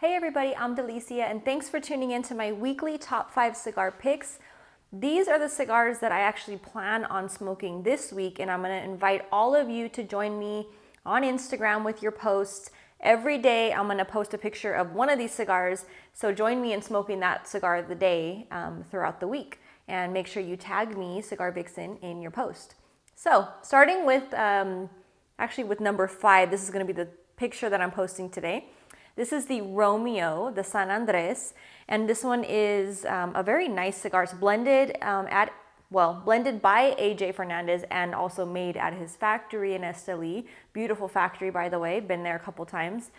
Hey everybody, I'm Delicia and thanks for tuning in to my weekly top 5 cigar picks. These are the cigars that I actually plan on smoking this week, and I'm going to invite all of you to join me on Instagram with your posts. Every day I'm going to post a picture of one of these cigars, so join me in smoking that cigar of the day throughout the week. And make sure you tag me, Cigar Vixen, in your post. So starting with, with number 5, this is going to be the picture that I'm posting today. This is the Romeo the San Andres, and this one is a very nice cigar. It's blended blended by AJ Fernandez and also made at his factory in Esteli. Beautiful factory, by the way. Been there a couple times.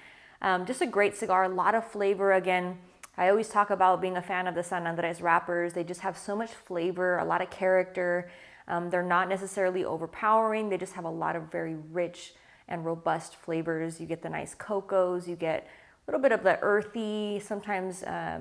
Just a great cigar, a lot of flavor. Again, I always talk about being a fan of the San Andres wrappers. They just have so much flavor, a lot of character. They're not necessarily overpowering. They just have a lot of very rich and robust flavors. You get the nice cocos, you get a little bit of the earthy, sometimes, I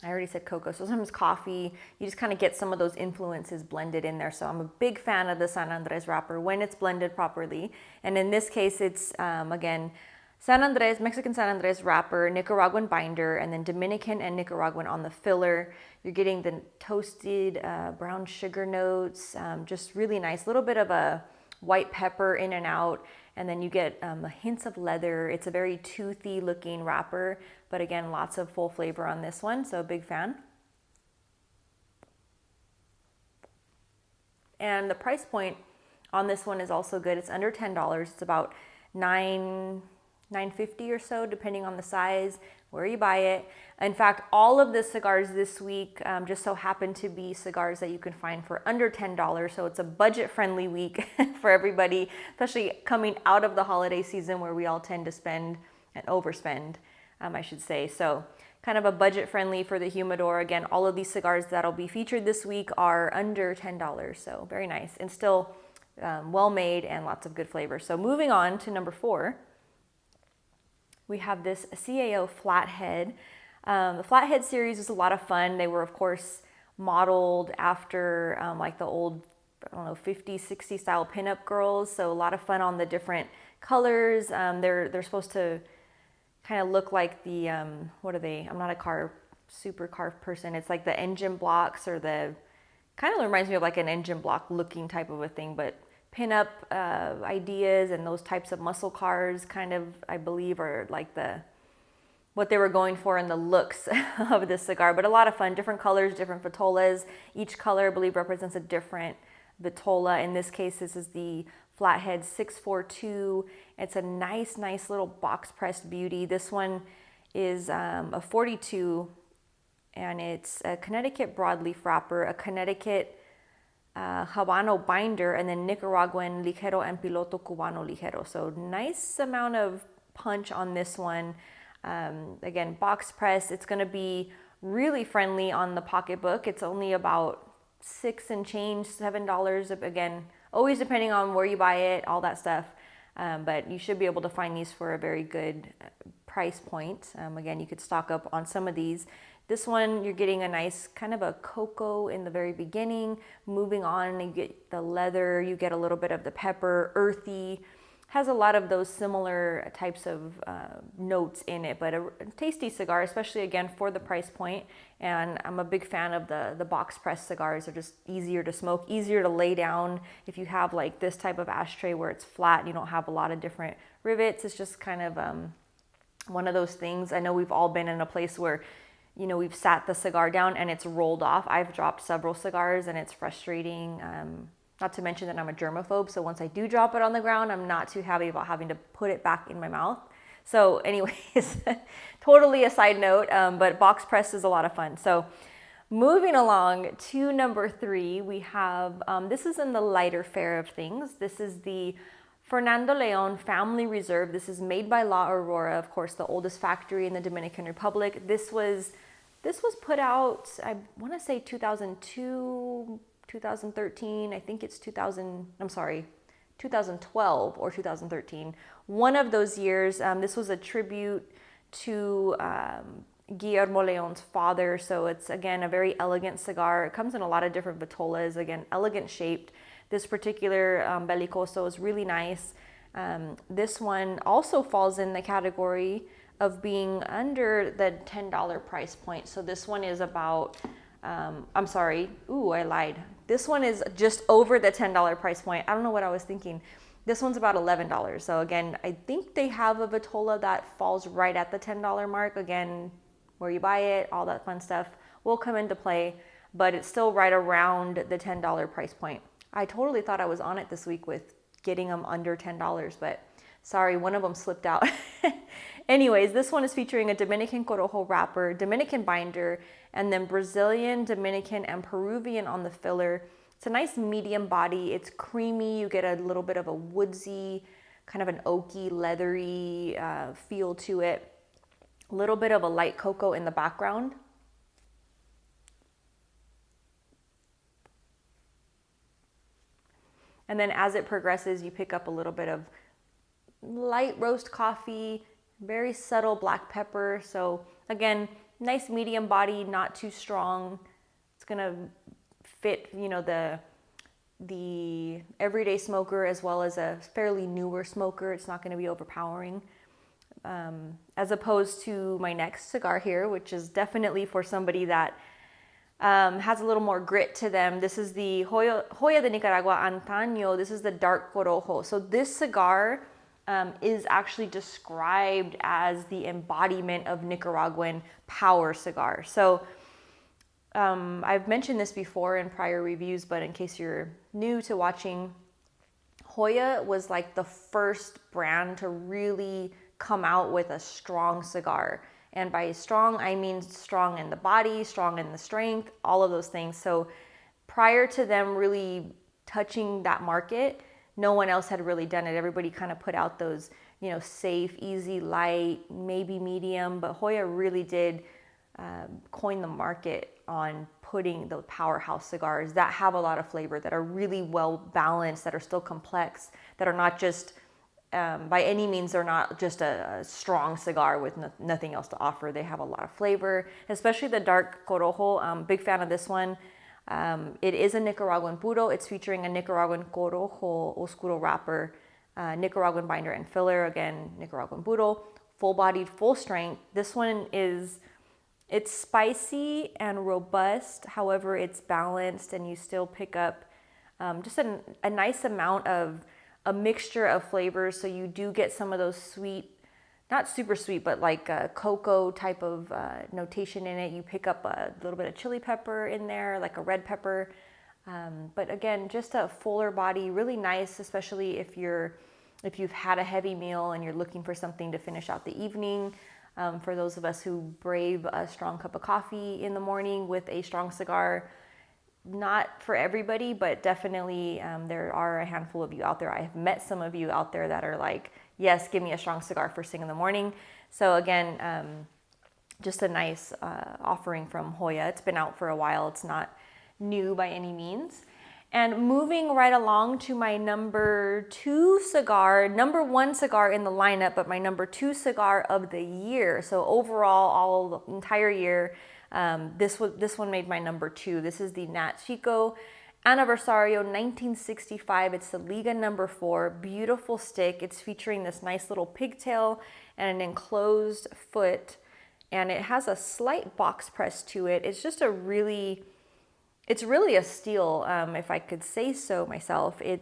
already said cocoa, so sometimes coffee. You just kind of get some of those influences blended in there. So I'm a big fan of the San Andres wrapper when it's blended properly. And in this case, it's, again, San Andres, Mexican San Andres wrapper, Nicaraguan binder, and then Dominican and Nicaraguan on the filler. You're getting the toasted brown sugar notes, just really nice. A little bit of a white pepper in and out. And then you get hints of leather. It's a very toothy looking wrapper, but again, lots of full flavor on this one, so a big fan. And the price point on this one is also good. It's under $10. It's about $9.50 or so, depending on the size, where you buy it. In fact, all of the cigars this week just so happen to be cigars that you can find for under $10. So it's a budget-friendly week for everybody, especially coming out of the holiday season where we all tend to spend and overspend, I should say. So kind of a budget-friendly for the humidor. Again, all of these cigars that'll be featured this week are under $10. So very nice and still well-made and lots of good flavor. So moving on to number 4. We have this CAO Flathead. The Flathead series was a lot of fun. They were, of course, modeled after like the old, 50s, 60s style pinup girls. So a lot of fun on the different colors. They're supposed to kind of look like the, what are they? I'm not a super car person. It's like the engine blocks, or the, kind of reminds me of like an engine block looking type of a thing, but pinup ideas and those types of muscle cars kind of, I believe, are like what they were going for in the looks of this cigar. But a lot of fun, different colors, different vitolas. Each color, I believe, represents a different vitola. In this case, this is the Flathead 642. It's a nice little box pressed beauty. This one is a 42, and it's a Connecticut broadleaf wrapper, a Connecticut Habano binder, and then Nicaraguan ligero and piloto cubano ligero. So nice amount of punch on this one. Again, box press. It's going to be really friendly on the pocketbook. It's only about $6 and change, $7. Again, always depending on where you buy it, all that stuff. But you should be able to find these for a very good price point. Again, you could stock up on some of these. This one, you're getting a nice kind of a cocoa in the very beginning. Moving on, you get the leather, you get a little bit of the pepper, earthy. Has a lot of those similar types of notes in it, but a tasty cigar, especially again for the price point. And I'm a big fan of the box press cigars. They're just easier to smoke, easier to lay down. If you have like this type of ashtray where it's flat, you don't have a lot of different rivets. It's just kind of one of those things. I know we've all been in a place where we've sat the cigar down and it's rolled off. I've dropped several cigars and it's frustrating. Not to mention that I'm a germaphobe, so once I do drop it on the ground, I'm not too happy about having to put it back in my mouth. So anyways, totally a side note, but box press is a lot of fun. So moving along to number 3, we have, this is in the lighter fare of things. This is the Fernando Lyon Family Reserve. This is made by La Aurora, of course, the oldest factory in the Dominican Republic. This was put out, I want to say 2002, 2013. I think it's 2012 or 2013. One of those years. This was a tribute to Guillermo Leon's father. So it's, again, a very elegant cigar. It comes in a lot of different vitolas, again, elegant shaped. This particular Bellicoso is really nice. This one also falls in the category of being under the $10 price point. So this one is about, I'm sorry, I lied. This one is just over the $10 price point. I don't know what I was thinking. This one's about $11. So again, I think they have a Vitola that falls right at the $10 mark. Again, where you buy it, all that fun stuff will come into play, but it's still right around the $10 price point. I totally thought I was on it this week with getting them under $10, but sorry, one of them slipped out. Anyways, this one is featuring a Dominican Corojo wrapper, Dominican binder, and then Brazilian, Dominican, and Peruvian on the filler. It's a nice medium body. It's creamy. You get a little bit of a woodsy, kind of an oaky, leathery feel to it. A little bit of a light cocoa in the background. And then as it progresses, you pick up a little bit of light roast coffee, very subtle black pepper. So again, nice medium body, not too strong. It's gonna fit, you know, the everyday smoker as well as a fairly newer smoker. It's not gonna be overpowering. As opposed to my next cigar here, which is definitely for somebody that has a little more grit to them. This is the Hoya de Nicaragua Antaño. This is the dark Corojo. So this cigar is actually described as the embodiment of Nicaraguan power cigar. So I've mentioned this before in prior reviews, but in case you're new to watching, Hoya was like the first brand to really come out with a strong cigar. And by strong, I mean strong in the body, strong in the strength, all of those things. So prior to them really touching that market, no one else had really done it. Everybody kind of put out those, you know, safe, easy, light, maybe medium, but Hoya really did coin the market on putting the powerhouse cigars that have a lot of flavor, that are really well balanced, that are still complex, that are not just by any means, they're not just a strong cigar with nothing else to offer. They have a lot of flavor, especially the dark Corojo. Big fan of this one. It is a Nicaraguan puro. It's featuring a Nicaraguan Corojo Oscuro wrapper, Nicaraguan binder and filler. Again, Nicaraguan puro, full-bodied, full strength. This one it's spicy and robust. However, it's balanced, and you still pick up just a nice amount of a mixture of flavors. So you do get some of those sweet, not super sweet, but like a cocoa type of notation in it. You pick up a little bit of chili pepper in there, like a red pepper. But again, just a fuller body, really nice, especially if you've had a heavy meal and you're looking for something to finish out the evening. For those of us who brave a strong cup of coffee in the morning with a strong cigar. Not for everybody, but definitely there are a handful of you out there. I have met some of you out there that are like, yes, give me a strong cigar first thing in the morning. So again, just a nice offering from Hoya. It's been out for a while. It's not new by any means. And moving right along to my number one cigar in the lineup, but my number 2 cigar of the year. So overall, all the entire year, this one made my number 2. This is the Nat Cicco Anniversario 1965. It's the Liga number 4. Beautiful stick. It's featuring this nice little pigtail and an enclosed foot, and it has a slight box press to it. It's just it's really a steal, if I could say so myself. It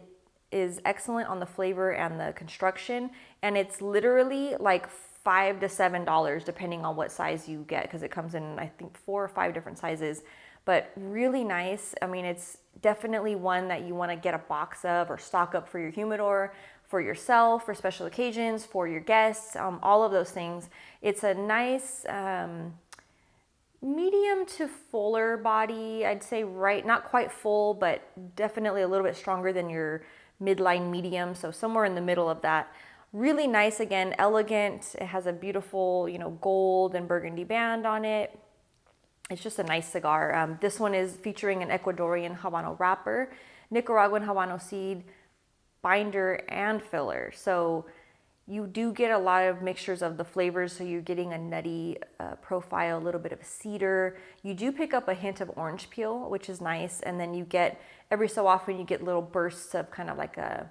is excellent on the flavor and the construction, and it's literally like $5 to $7 depending on what size you get, because it comes in I think 4 or 5 different sizes, but really nice. I mean, it's definitely one that you want to get a box of or stock up for your humidor, for yourself, for special occasions, for your guests, all of those things. It's a nice medium to fuller body, I'd say, right? Not quite full, but definitely a little bit stronger than your midline medium. So somewhere in the middle of that. Really nice, again, elegant. It has a beautiful, gold and burgundy band on it. It's just a nice cigar. This one is featuring an Ecuadorian Habano wrapper, Nicaraguan Habano seed, binder, and filler. So you do get a lot of mixtures of the flavors. So you're getting a nutty profile, a little bit of cedar. You do pick up a hint of orange peel, which is nice. And then you get, every so often, you get little bursts of kind of like a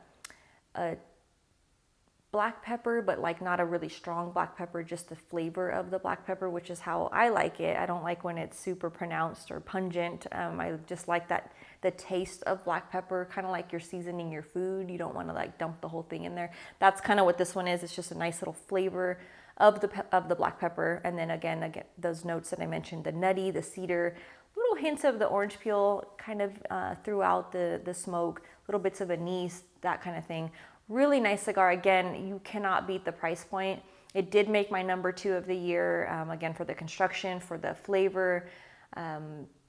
black pepper, but like not a really strong black pepper, just the flavor of the black pepper, which is how I like it. I don't like when it's super pronounced or pungent. I just like that the taste of black pepper, kind of like you're seasoning your food. You don't want to like dump the whole thing in there. That's kind of what this one is. It's just a nice little flavor of the black pepper, and then again those notes that I mentioned, the nutty, the cedar, little hints of the orange peel kind of throughout the smoke, little bits of anise, that kind of thing. Really nice cigar. Again, you cannot beat the price point. It did make my number 2 of the year, again, for the construction, for the flavor.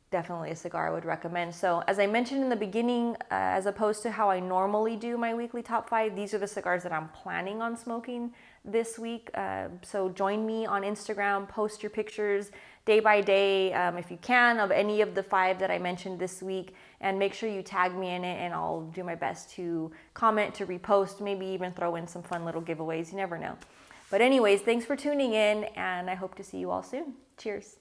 Definitely a cigar I would recommend. So as I mentioned in the beginning, as opposed to how I normally do my weekly top 5, these are the cigars that I'm planning on smoking this week. So join me on Instagram, post your pictures day by day, if you can, of any of the 5 that I mentioned this week, and make sure you tag me in it, and I'll do my best to comment, to repost, maybe even throw in some fun little giveaways. You never know. But anyways, thanks for tuning in, and I hope to see you all soon. Cheers.